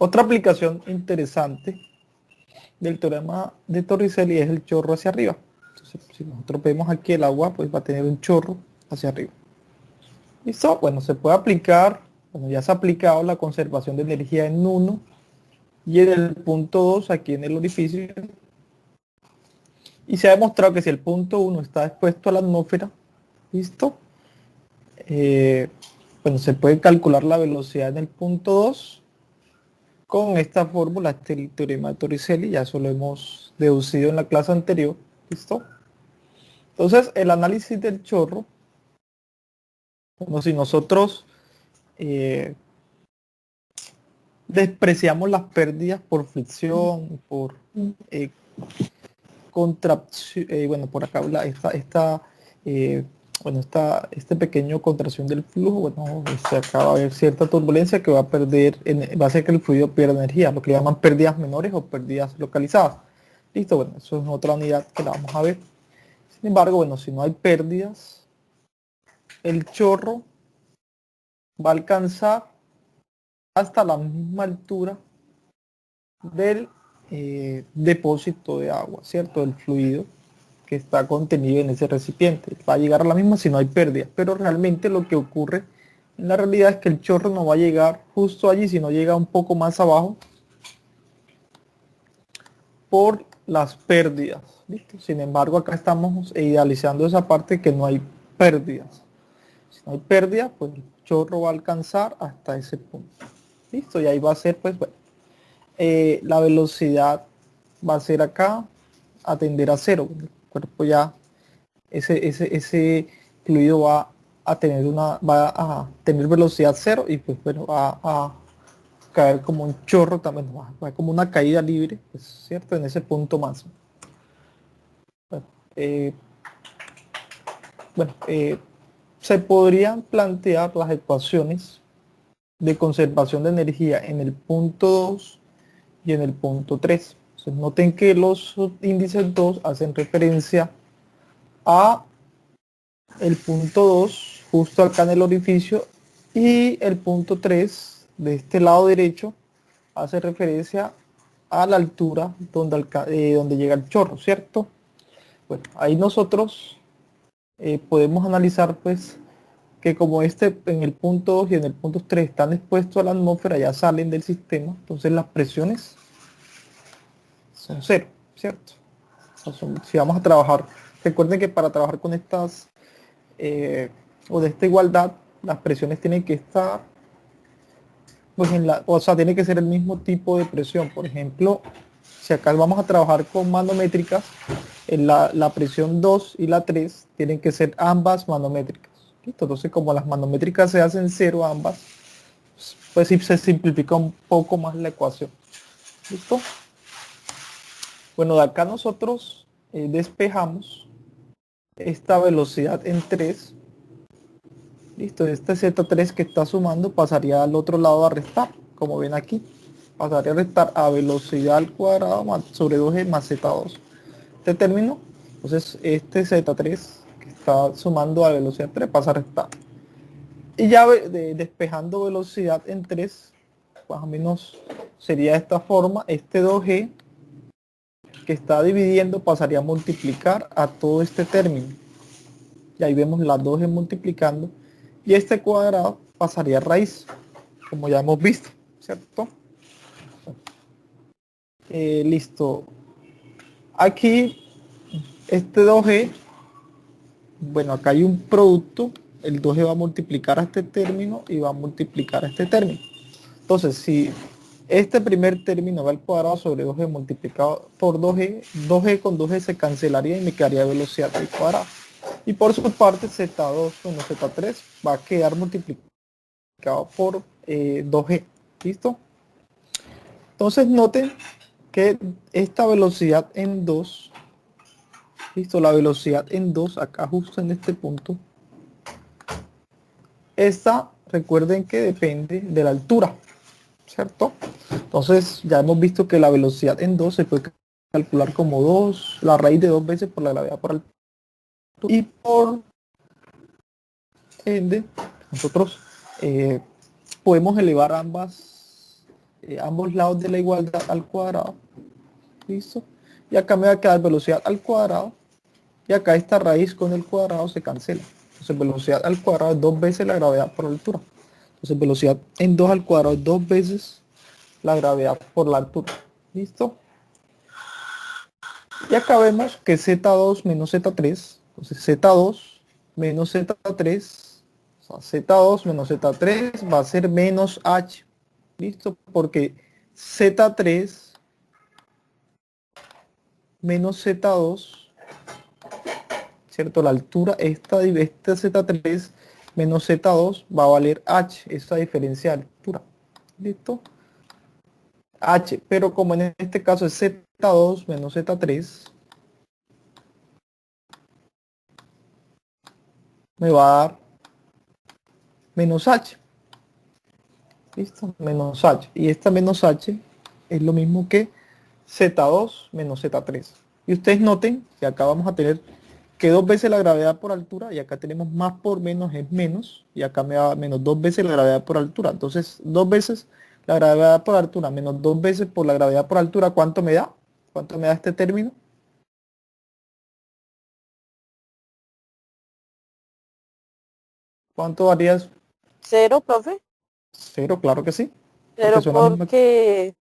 Otra aplicación interesante del teorema de Torricelli es el chorro hacia arriba. Entonces, si nosotros vemos aquí el agua, pues va a tener un chorro hacia arriba. ¿Listo? Bueno, se puede aplicar, bueno, ya se ha aplicado la conservación de energía en 1 y en el punto 2 aquí en el orificio. Y se ha demostrado que si el punto 1 está expuesto a la atmósfera, ¿listo? Bueno, se puede calcular la velocidad en el punto 2 con esta fórmula, este es el teorema de Torricelli, ya eso lo hemos deducido en la clase anterior, ¿listo? Entonces, el análisis del chorro, como si nosotros despreciamos las pérdidas por fricción, por eh, contracción, bueno, por acá este pequeño contracción del flujo, bueno, se acaba de haber cierta turbulencia que va a hacer que el fluido pierda energía, lo que le llaman pérdidas menores o pérdidas localizadas. Listo, bueno, eso es otra unidad que la vamos a ver. Sin embargo, bueno, si no hay pérdidas, el chorro va a alcanzar hasta la misma altura del depósito de agua, ¿cierto? Del fluido que está contenido en ese recipiente. Va a llegar a la misma si no hay pérdida, pero realmente lo que ocurre en la realidad es que el chorro no va a llegar justo allí, sino llega un poco más abajo por las pérdidas. ¿Listo? Sin embargo, acá estamos idealizando esa parte que no hay pérdidas. Si no hay pérdida, pues el chorro va a alcanzar hasta ese punto. Listo, y ahí va a ser, pues, bueno, la velocidad va a ser acá, a tender a cero. El cuerpo ya, ese fluido va a tener velocidad cero y pues bueno, va a caer como un chorro también, va como una caída libre, pues, ¿cierto? En ese punto máximo. Bueno, eh, bueno, se podrían plantear las ecuaciones de conservación de energía en el punto 2 y en el punto 3. Entonces, noten que los índices 2 hacen referencia a el punto 2 justo acá en el orificio y el punto 3 de este lado derecho hace referencia a la altura donde llega el chorro, ¿cierto? Bueno, ahí nosotros podemos analizar pues que como en el punto 2 y en el punto 3 están expuestos a la atmósfera, ya salen del sistema, entonces las presiones son cero, ¿cierto? Si vamos a trabajar, recuerden que para trabajar con estas o de esta igualdad, las presiones tienen que estar, pues o sea, tiene que ser el mismo tipo de presión. Por ejemplo, si acá vamos a trabajar con manométricas, en la presión 2 y la 3 tienen que ser ambas manométricas. ¿Listo? Entonces, como las manométricas se hacen cero ambas, pues sí se simplifica un poco más la ecuación. ¿Listo? Bueno, de acá nosotros despejamos esta velocidad en 3. Listo, este Z3 que está sumando pasaría al otro lado a restar, como ven aquí. Pasaría a restar a velocidad al cuadrado sobre 2G más Z2. Este término, entonces este Z3 que está sumando a velocidad 3 pasa a restar. Y ya despejando velocidad en 3, más o menos sería de esta forma. Este 2G que está dividiendo pasaría a multiplicar a todo este término. Y ahí vemos las 2G multiplicando. Y este cuadrado pasaría a raíz, como ya hemos visto, ¿cierto? Listo. Aquí, este 2G, bueno, acá hay un producto, el 2G va a multiplicar a este término y va a multiplicar a este término. Entonces, si este primer término va al cuadrado sobre 2G multiplicado por 2G, 2G con 2G se cancelaría y me quedaría velocidad al cuadrado. Y por su parte, Z2, bueno, Z3 va a quedar multiplicado por 2G. ¿Listo? Entonces noten que esta velocidad en 2, listo, la velocidad en 2 acá justo en este punto, esta recuerden que depende de la altura, ¿cierto? Entonces ya hemos visto que la velocidad en 2 se puede calcular como 2, la raíz de 2 veces por la gravedad por altura. Y por ende, nosotros podemos elevar ambas ambos lados de la igualdad al cuadrado. ¿Listo? Y acá me va a quedar velocidad al cuadrado. Y acá esta raíz con el cuadrado se cancela. Entonces velocidad al cuadrado es 2 veces la gravedad por altura. Entonces velocidad en 2 al cuadrado es 2 veces la gravedad por la altura. ¿Listo? Y acá vemos que Z2 menos Z3. Entonces Z2 menos Z3. O sea, Z2 menos Z3 va a ser menos H. ¿Listo? Porque Z3 menos Z2, ¿cierto? La altura, esta Z3 menos Z2 va a valer H, esa diferencia de altura. ¿Listo? H, pero como en este caso es Z2 menos Z3, me va a dar menos H. ¿Listo? Menos H. Y esta menos H es lo mismo que Z2 menos Z3. Y ustedes noten que acá vamos a tener que 2 veces la gravedad por altura, y acá tenemos más por menos es menos, y acá me da menos 2 veces la gravedad por altura. Entonces 2 veces la gravedad por altura menos 2 veces por la gravedad por altura, ¿cuánto me da? ¿Cuánto me da este término? ¿Cuánto daría eso? Cero, profe. Cero, claro que sí, porque Cero son la misma. porque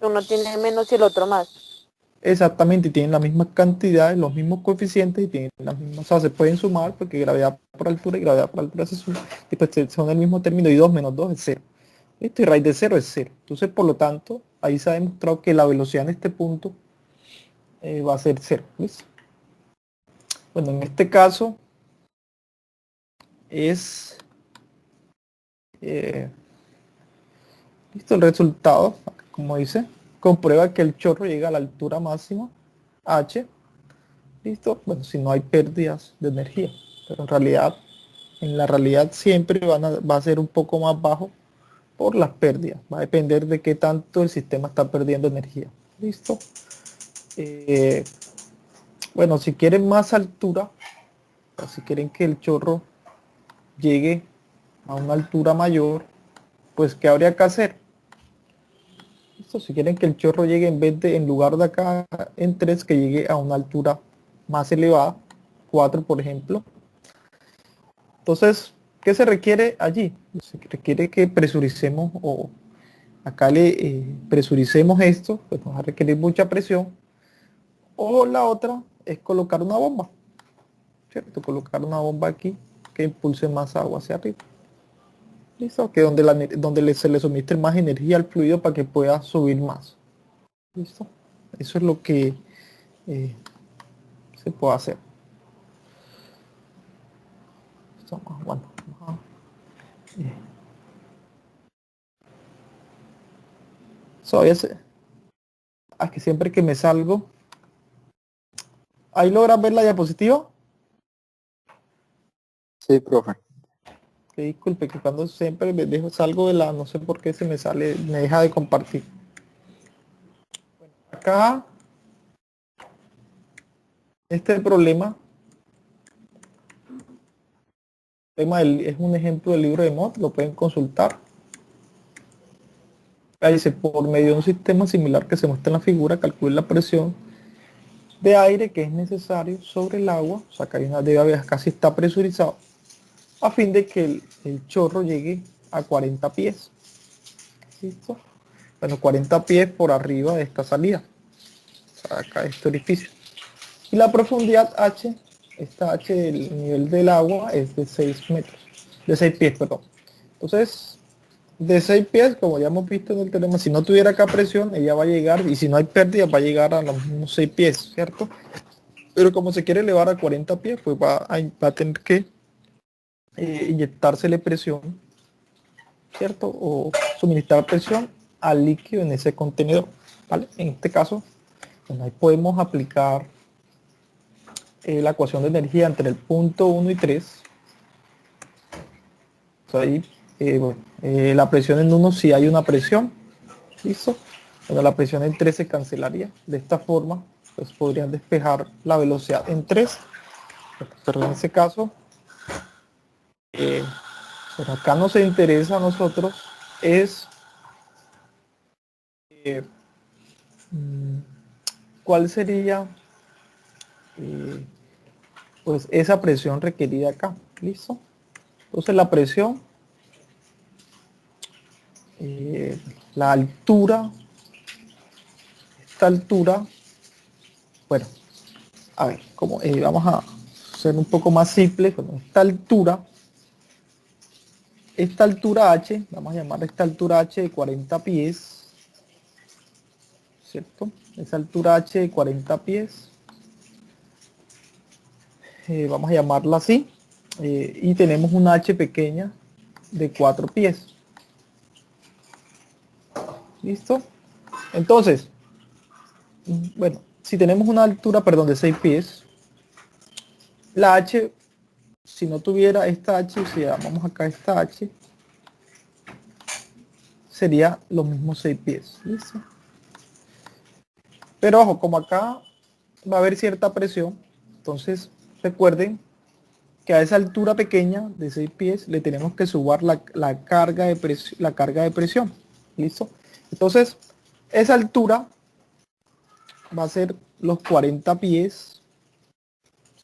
uno tiene menos y el otro más. Exactamente, y tienen las mismas cantidades, los mismos coeficientes y tienen las mismas, o sea, se pueden sumar porque gravedad por altura y gravedad por altura se suman, y pues son el mismo término, y 2 menos 2 es cero. Listo, y raíz de cero es cero. Entonces, por lo tanto, ahí se ha demostrado que la velocidad en este punto va a ser cero. ¿Listo? Bueno, en este caso es, eh, listo, el resultado, como dice, comprueba que el chorro llega a la altura máxima, H. Listo, bueno, si no hay pérdidas de energía, pero en la realidad siempre va a ser un poco más bajo por las pérdidas. Va a depender de qué tanto el sistema está perdiendo energía. Listo. Eh, bueno, si quieren más altura, o si quieren que el chorro llegue a una altura mayor, pues ¿qué habría que hacer? Listo, si quieren que el chorro llegue en lugar de acá en 3, que llegue a una altura más elevada, 4 por ejemplo. Entonces, ¿qué se requiere allí? Se requiere que presuricemos, o acá le presuricemos esto, pues nos va a requerir mucha presión. O la otra es colocar una bomba, ¿cierto? Colocar una bomba aquí que impulse más agua hacia arriba. ¿Listo? Que donde se le suministre más energía al fluido para que pueda subir más. ¿Listo? Eso es lo que eh, se puede hacer. Listo, bueno, eh, todavía aquí siempre que me salgo, ahí logras ver la diapositiva. Sí, profe. Que disculpe, que cuando siempre me dejo, salgo de la, no sé por qué se me sale, me deja de compartir. Acá, este problema es un ejemplo del libro de Mott, lo pueden consultar. Ahí dice, por medio de un sistema similar que se muestra en la figura, calcule la presión de aire que es necesario sobre el agua, o sea que hay una debe haber, casi está presurizado, a fin de que el chorro llegue a 40 pies. ¿Listo? Bueno, 40 pies por arriba de esta salida, o sea, acá este orificio. Y la profundidad H, esta H del nivel del agua es de 6 metros, de 6 pies, perdón. Entonces, de 6 pies, como ya hemos visto en el teorema, si no tuviera acá presión, ella va a llegar, y si no hay pérdida, va a llegar a los mismos 6 pies, ¿cierto? Pero como se quiere elevar a 40 pies, pues va a tener que inyectársele presión, ¿cierto? O suministrar presión al líquido en ese contenedor, ¿vale? En este caso, bueno, ahí podemos aplicar la ecuación de energía entre el punto 1 y 3. O sea, ahí, bueno, la presión en 1 si hay una presión, ¿listo? Bueno, la presión en 3 se cancelaría. De esta forma, pues podrían despejar la velocidad en 3. Pero en ese caso, pero acá nos interesa a nosotros es ¿Cuál sería eh, pues esa presión requerida acá? ¿Listo? Entonces la presión, la altura, esta altura, bueno, a ver, vamos a ser un poco más simple con esta altura h, vamos a llamar esta altura h de 40 pies, ¿cierto? Esa altura h de 40 pies, vamos a llamarla así, y tenemos una h pequeña de 4 pies. ¿Listo? Entonces, bueno, si tenemos una altura, perdón, de 6 pies, la h, si no tuviera esta h, si llamamos acá esta h, sería los mismos 6 pies. ¿Listo? Pero ojo, como acá va a haber cierta presión, entonces recuerden que a esa altura pequeña de 6 pies le tenemos que sumar la carga de presión. ¿Listo? Entonces, esa altura va a ser los 40 pies,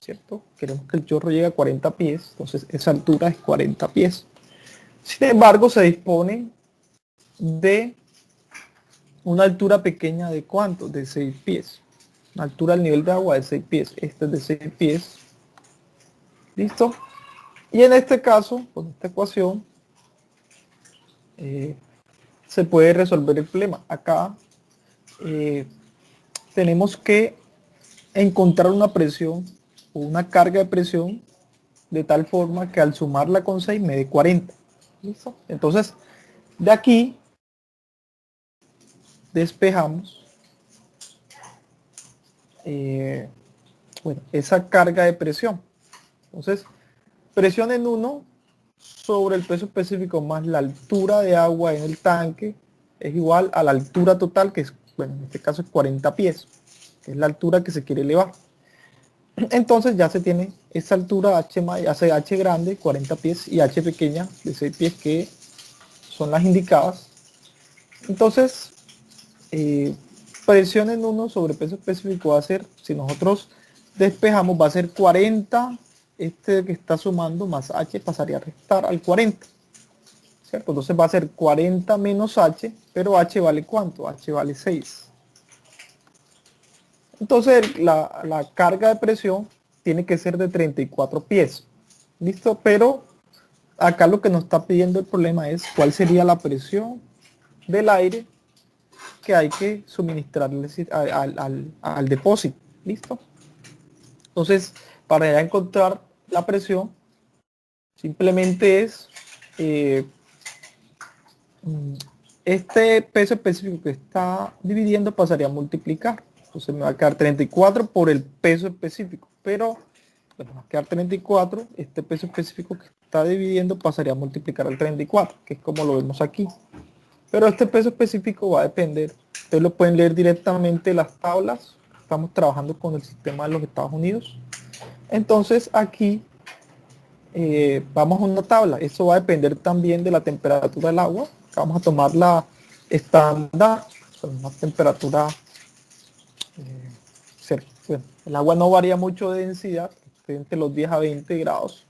¿cierto? Queremos que el chorro llegue a 40 pies, entonces esa altura es 40 pies. Sin embargo, se dispone de una altura pequeña de ¿cuánto? De 6 pies. Una altura al nivel de agua de 6 pies. Este es de 6 pies. ¿Listo? Y en este caso, con esta ecuación, se puede resolver el problema. Acá tenemos que encontrar una presión o una carga de presión de tal forma que al sumarla con 6 me dé 40. ¿Listo? Entonces, de aquí despejamos bueno, esa carga de presión. Entonces, presión en 1 sobre el peso específico más la altura de agua en el tanque es igual a la altura total, que es, bueno, en este caso es 40 pies, que es la altura que se quiere elevar. Entonces ya se tiene esa altura H grande, 40 pies, y H pequeña, de 6 pies, que son las indicadas. Entonces, presión en 1 sobre peso específico va a ser, si nosotros despejamos, va a ser 40, este que está sumando más H pasaría a restar al 40, ¿cierto? Entonces va a ser 40 menos H, pero H vale ¿cuánto? H vale 6. Entonces la carga de presión tiene que ser de 34 pies. ¿Listo? Pero acá lo que nos está pidiendo el problema es cuál sería la presión del aire que hay que suministrarle al depósito. ¿Listo? Entonces, para ya encontrar la presión, simplemente es este peso específico que está dividiendo pasaría a multiplicar. Entonces me va a quedar 34 por el peso específico. Pero bueno, va a quedar 34. Este peso específico que está dividiendo pasaría a multiplicar al 34, que es como lo vemos aquí. Pero este peso específico va a depender. Ustedes lo pueden leer directamente en las tablas. Estamos trabajando con el sistema de los Estados Unidos. Entonces aquí vamos a una tabla. Eso va a depender también de la temperatura del agua. Acá vamos a tomar la estándar, con una temperatura bueno, el agua no varía mucho de densidad, entre los 10 a 20 grados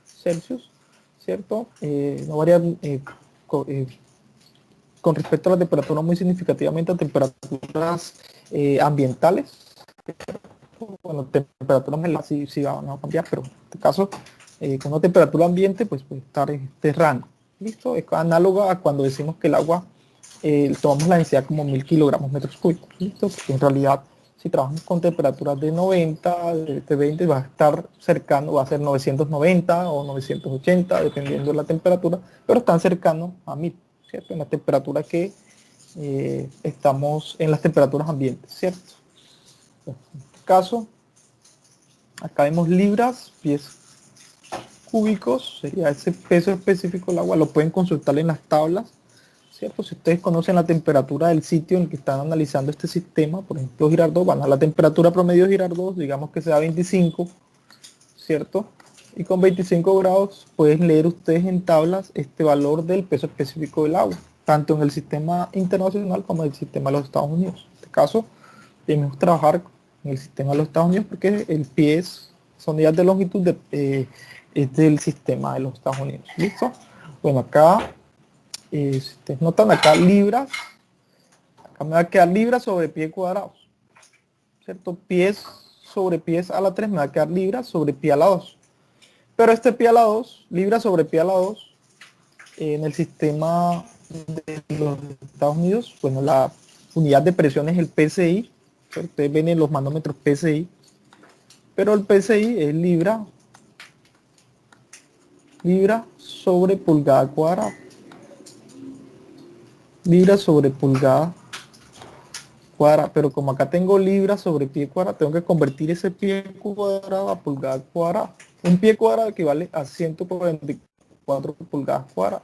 Celsius, ¿cierto? No varía con respecto a la temperatura muy significativamente a temperaturas ambientales. Bueno, temperaturas sí van a cambiar, pero en este caso, con una temperatura ambiente, pues puede estar en este rango. ¿Listo? Es análogo a cuando decimos que el agua tomamos la densidad como 1000 kilogramos metros cúbicos. ¿Listo? Porque en realidad, si trabajamos con temperaturas de 90, de 20, va a estar cercano, va a ser 990 o 980, dependiendo de la temperatura, pero están cercanos a 1000, ¿cierto? En la temperatura que estamos en las temperaturas ambientes, ¿cierto? En este caso, acá vemos libras, pies cúbicos, sería ese peso específico del agua, lo pueden consultar en las tablas, ¿cierto? Si ustedes conocen la temperatura del sitio en el que están analizando este sistema, por ejemplo Girardot, van a la temperatura promedio de Girardot, digamos que sea 25, ¿cierto? Y con 25 grados pueden leer ustedes en tablas este valor del peso específico del agua. tanto en el sistema internacional como en el sistema de los Estados Unidos. En este caso, debemos trabajar en el sistema de los Estados Unidos porque el pie son unidades de longitud es del sistema de los Estados Unidos. ¿Listo? Bueno, acá, si ustedes notan acá libras, acá me va a quedar libras sobre pie cuadrado, ¿cierto? Pies sobre pies a la 3 me va a quedar libras sobre pie a la 2. Pero este pie a la 2, libras sobre pie a la 2, en el sistema de los Estados Unidos, bueno, la unidad de presión es el PSI, ¿cierto? Ustedes ven en los manómetros PSI, pero el PSI es libra sobre pulgada cuadrada. Libra sobre pulgada cuadrada, pero como acá tengo libra sobre pie cuadrado, tengo que convertir ese pie cuadrado a pulgada cuadrada. Un pie cuadrado equivale a 144 pulgadas cuadradas.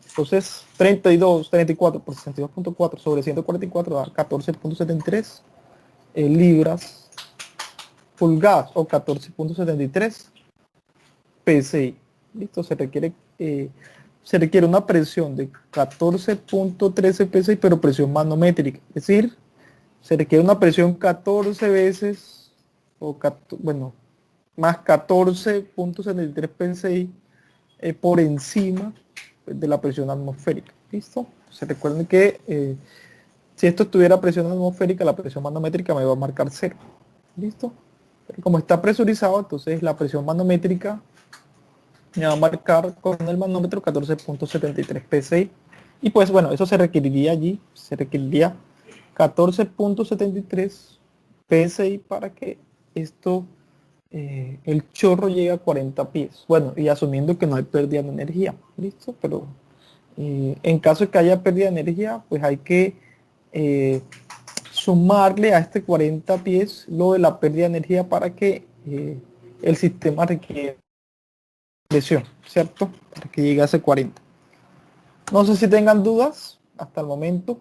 Entonces, 34 por 62.4 sobre 144 da 14.73 libras pulgadas o 14.73 PSI. Listo, se requiere una presión de 14.13 PSI, pero presión manométrica. Es decir, se requiere una presión 14 veces, bueno, más 14.73 PSI por encima de la presión atmosférica. ¿Listo? Se recuerden que si esto estuviera a presión atmosférica, la presión manométrica me va a marcar 0. ¿Listo? Pero como está presurizado, entonces la presión manométrica me va a marcar con el manómetro 14.73 PSI. Y pues bueno, eso se requeriría allí, se requeriría 14.73 PSI para que esto, el chorro llegue a 40 pies. Bueno, y asumiendo que no hay pérdida de energía, ¿listo? Pero en caso de que haya pérdida de energía, pues hay que sumarle a este 40 pies lo de la pérdida de energía para que el sistema requiera presión, ¿cierto? Para que llegue a ese 40. No sé si tengan dudas hasta el momento.